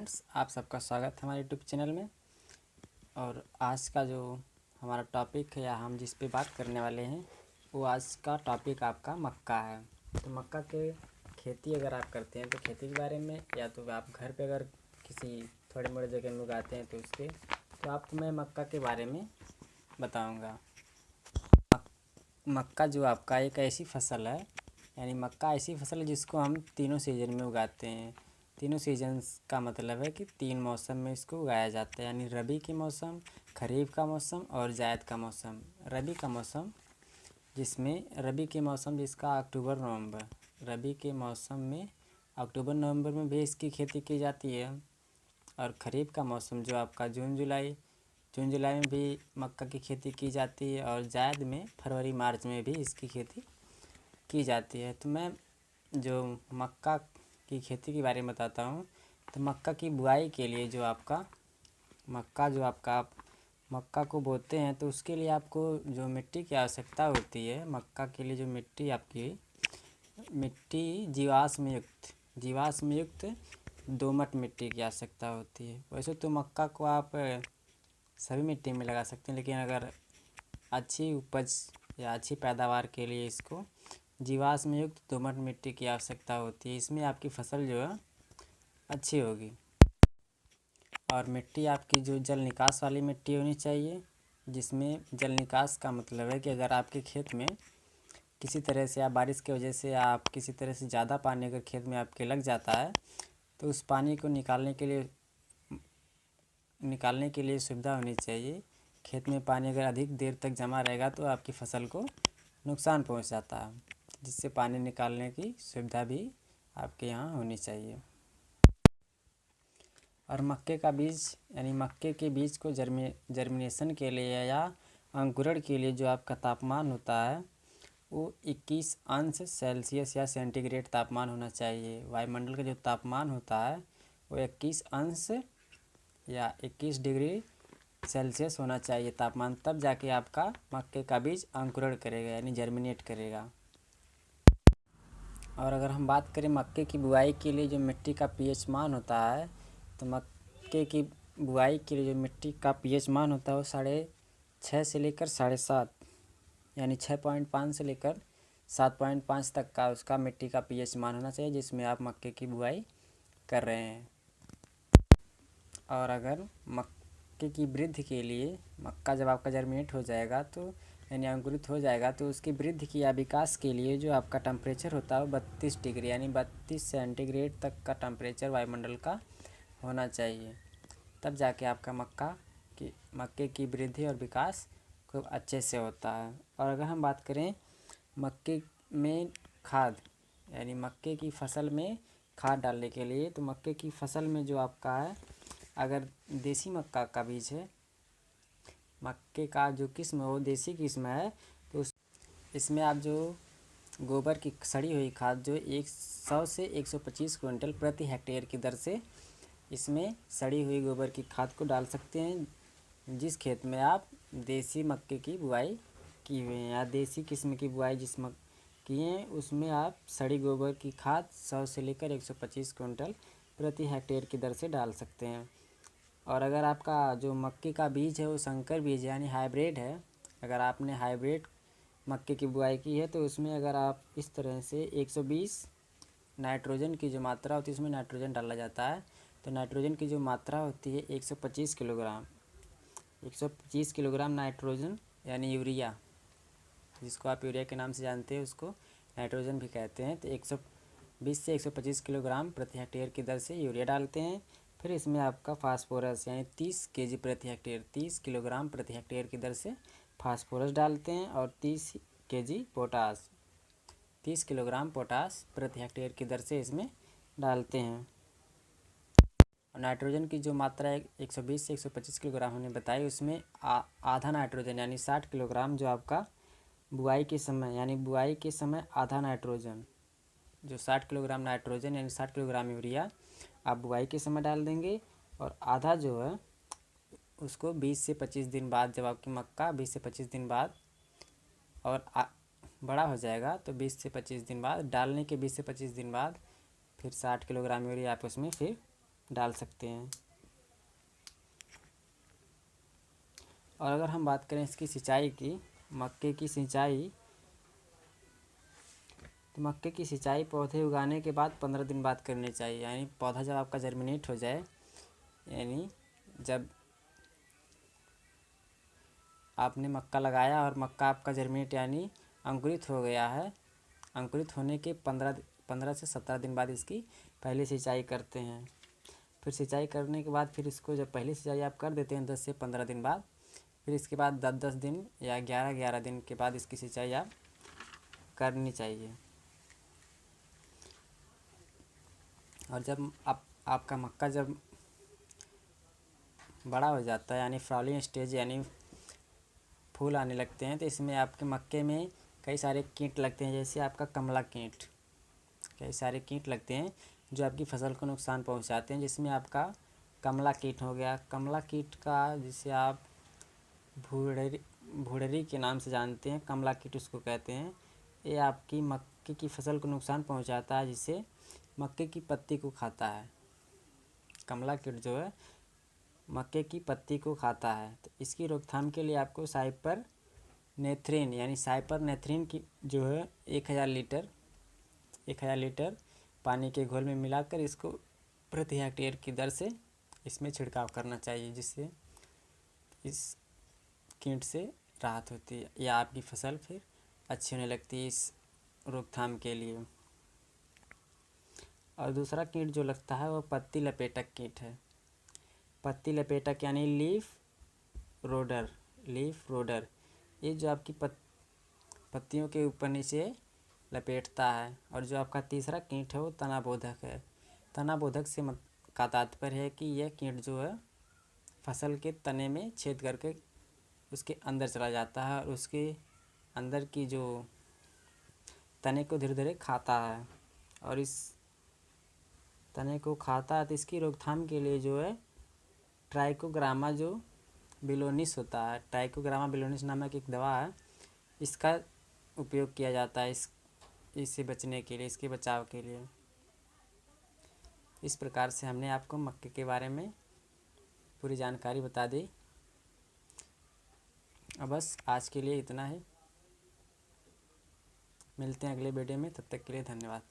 Friends, आप सबका स्वागत है हमारे यूट्यूब चैनल में। और आज का जो हमारा टॉपिक है या हम जिस पे बात करने वाले हैं वो आज का टॉपिक आपका मक्का है। तो मक्का के खेती अगर आप करते हैं तो खेती के बारे में, या तो आप घर पे अगर किसी थोड़े मोड़े जगह में उगाते हैं तो आपको मैं मक्का के बारे में बताऊँगा। मक्का जो आपका एक ऐसी फसल है, यानी मक्का ऐसी फसल है जिसको हम तीनों सीज़न में उगाते हैं। तीनों सीजन्स का मतलब है कि 3 मौसम में इसको उगाया जाता है, यानी रबी के मौसम, खरीफ का मौसम और जायद का मौसम। रबी का मौसम रबी के मौसम जिसका अक्टूबर नवंबर, रबी के मौसम में अक्टूबर नवंबर में भी इसकी खेती की जाती है। और खरीफ का मौसम जो आपका जून जुलाई में भी मक्का की खेती की जाती है। और जायद में फरवरी मार्च में भी इसकी खेती की जाती है। तो मैं जो मक्का की खेती के बारे में बताता हूँ। तो मक्का की बुआई के लिए जो आपका मक्का को बोते हैं तो उसके लिए आपको जो मिट्टी की आवश्यकता होती है, मक्का के लिए जो मिट्टी जीवाश्म युक्त दोमट मिट्टी की आवश्यकता होती है। वैसे तो मक्का को आप सभी मिट्टी में लगा सकते हैं, लेकिन अगर अच्छी उपज या अच्छी पैदावार के लिए इसको जीवाश्म युक्त दोमट मिट्टी की आवश्यकता होती है। इसमें आपकी फसल जो है अच्छी होगी। और मिट्टी आपकी जो जल निकास वाली मिट्टी होनी चाहिए, जिसमें जल निकास का मतलब है कि अगर आपके खेत में किसी तरह से या बारिश की वजह से आप किसी तरह से ज़्यादा पानी अगर खेत में आपके लग जाता है तो उस पानी को निकालने के लिए सुविधा होनी चाहिए। खेत में पानी अगर अधिक देर तक जमा रहेगा तो आपकी फसल को नुकसान पहुंच जाता है, जिससे पानी निकालने की सुविधा भी आपके यहाँ होनी चाहिए। और मक्के का बीज यानी मक्के के बीज को जर्मिनेशन के लिए या अंकुरण के लिए जो आपका तापमान होता है वो 21 अंश सेल्सियस या सेंटीग्रेड तापमान होना चाहिए। वायुमंडल का जो तापमान होता है वो 21 अंश या 21 डिग्री सेल्सियस होना चाहिए तापमान, तब जाके आपका मक्के का बीज अंकुरण करेगा यानी जर्मिनेट करेगा। और अगर हम बात करें मक्के की बुआई के लिए जो मिट्टी का पीएच मान होता है, तो मक्के की बुआई के लिए जो मिट्टी का पीएच मान होता है वो 6.5 से लेकर 7.5 यानी 6.5 से लेकर 7.5 तक का उसका मिट्टी का पीएच मान होना चाहिए जिसमें आप मक्के की बुआई कर रहे हैं। और अगर मक्के की वृद्धि के लिए मक्का जब आपका जर्मिनेट हो जाएगा तो यानी अंकुरित हो जाएगा तो उसकी वृद्धि की या विकास के लिए जो आपका टेम्परेचर होता है वो 32 डिग्री यानी 32 सेंटीग्रेड तक का टेम्परेचर वायुमंडल का होना चाहिए, तब जाके आपका मक्के की वृद्धि और विकास खूब अच्छे से होता है। और अगर हम बात करें मक्के में खाद यानी मक्के की फसल में खाद डालने के लिए, तो मक्के की फसल में जो आपका है, अगर देसी मक्का का बीज है, मक्के का जो किस्म है वो देसी किस्म है, तो इसमें आप जो गोबर की सड़ी हुई खाद जो 100 से 125 क्विंटल प्रति हेक्टेयर की दर से इसमें सड़ी हुई गोबर की खाद को डाल सकते हैं। जिस खेत में आप देसी मक्के की बुआई की हुई है या देसी किस्म की बुआई किए हैं उसमें आप सड़ी गोबर की खाद 100 से लेकर 125 क्विंटल प्रति हेक्टेयर की दर से डाल सकते हैं। और अगर आपका जो मक्के का बीज है वो संकर बीज है यानी हाइब्रिड है, अगर आपने हाइब्रिड मक्के की बुआई की है तो उसमें अगर आप इस तरह से 120 नाइट्रोजन की जो मात्रा होती है उसमें नाइट्रोजन डाला जाता है, तो नाइट्रोजन की जो मात्रा होती है 125 किलोग्राम नाइट्रोजन यानी यूरिया, जिसको आप यूरिया के नाम से जानते हैं उसको नाइट्रोजन भी कहते हैं। तो 120 से 125 किलोग्राम प्रति हेक्टेयर की दर से यूरिया डालते हैं। फिर इसमें आपका फास्फोरस यानी 30 केजी प्रति हेक्टेयर 30 किलोग्राम प्रति हेक्टेयर की दर से फास्फोरस डालते हैं। और 30 केजी पोटास 30 किलोग्राम पोटास प्रति हेक्टेयर की दर से इसमें डालते हैं। और नाइट्रोजन की जो मात्रा 120 से 125 किलोग्राम हमने बताई, उसमें आधा नाइट्रोजन यानी 60 किलोग्राम जो आपका बुआई के समय आधा नाइट्रोजन, जो 60 किलोग्राम नाइट्रोजन यानी 60 किलोग्राम यूरिया आप बुआई के समय डाल देंगे। और आधा जो है उसको 20 से 25 दिन बाद, जब आपकी मक्का 20 से 25 दिन बाद और बड़ा हो जाएगा तो 20 से 25 दिन बाद डालने के 20 से 25 दिन बाद फिर 60 किलोग्राम यूरिया आप उसमें फिर डाल सकते हैं। और अगर हम बात करें इसकी सिंचाई की, मक्के की सिंचाई, तो मक्के की सिंचाई पौधे उगाने के बाद 15 दिन बाद करनी चाहिए। यानी पौधा जब आपका जर्मिनेट हो जाए, यानी जब आपने मक्का लगाया और मक्का आपका जर्मिनेट यानी अंकुरित हो गया है, अंकुरित होने के 15 से 17 दिन बाद इसकी पहली सिंचाई करते हैं। फिर सिंचाई करने के बाद फिर इसको जब पहली सिंचाई आप कर देते हैं 10 से 15 दिन बाद, फिर इसके बाद 10-10 दिन या 11-11 दिन के बाद इसकी सिंचाई आप करनी चाहिए। और जब आपका मक्का जब बड़ा हो जाता है, यानी फ्लावरिंग स्टेज, यानी फूल आने लगते हैं, तो इसमें आपके मक्के में कई सारे कीट लगते हैं। जैसे आपका कमला कीट, कई सारे कीट लगते हैं जो आपकी फसल को नुकसान पहुंचाते हैं। जिसमें आपका कमला कीट हो गया। कमला कीट का जिसे आप भुड़री के नाम से जानते हैं, कमला कीट उसको कहते हैं। ये आपकी मक्के की फसल को नुकसान पहुंचाता है, जिससे मक्के की पत्ती को खाता है। कमला कीट जो है मक्के की पत्ती को खाता है। तो इसकी रोकथाम के लिए आपको साइपर नेथ्रीन यानी साइपर नेथ्रीन की जो है 1000 लीटर पानी के घोल में मिलाकर इसको प्रति हेक्टेयर की दर से इसमें छिड़काव करना चाहिए, जिससे इस कीट से राहत होती है या आपकी फसल फिर अच्छी होने लगती है इस रोकथाम के लिए। और दूसरा कीट जो लगता है वो पत्ती लपेटक कीट है। पत्ती लपेटक यानी लीफ रोडर, ये जो आपकी पत्तियों के ऊपर नीचे लपेटता है। और जो आपका तीसरा कीट है वो तनाबोधक है। तनाबोधक से का तात्पर्य है कि यह कीट जो है फसल के तने में छेद करके उसके अंदर चला जाता है और उसके अंदर की जो तने को धीरे धीरे खाता है। और इस तने को खाता है, तो इसकी रोकथाम के लिए जो है ट्राइकोग्रामा जो बिलोनिस होता है, ट्राइकोग्रामा बिलोनिस नामक एक दवा है, इसका उपयोग किया जाता है इससे बचने के लिए, इसके बचाव के लिए। इस प्रकार से हमने आपको मक्के के बारे में पूरी जानकारी बता दी। अब बस आज के लिए इतना ही। मिलते हैं अगले वीडियो में, तब तक के लिए धन्यवाद।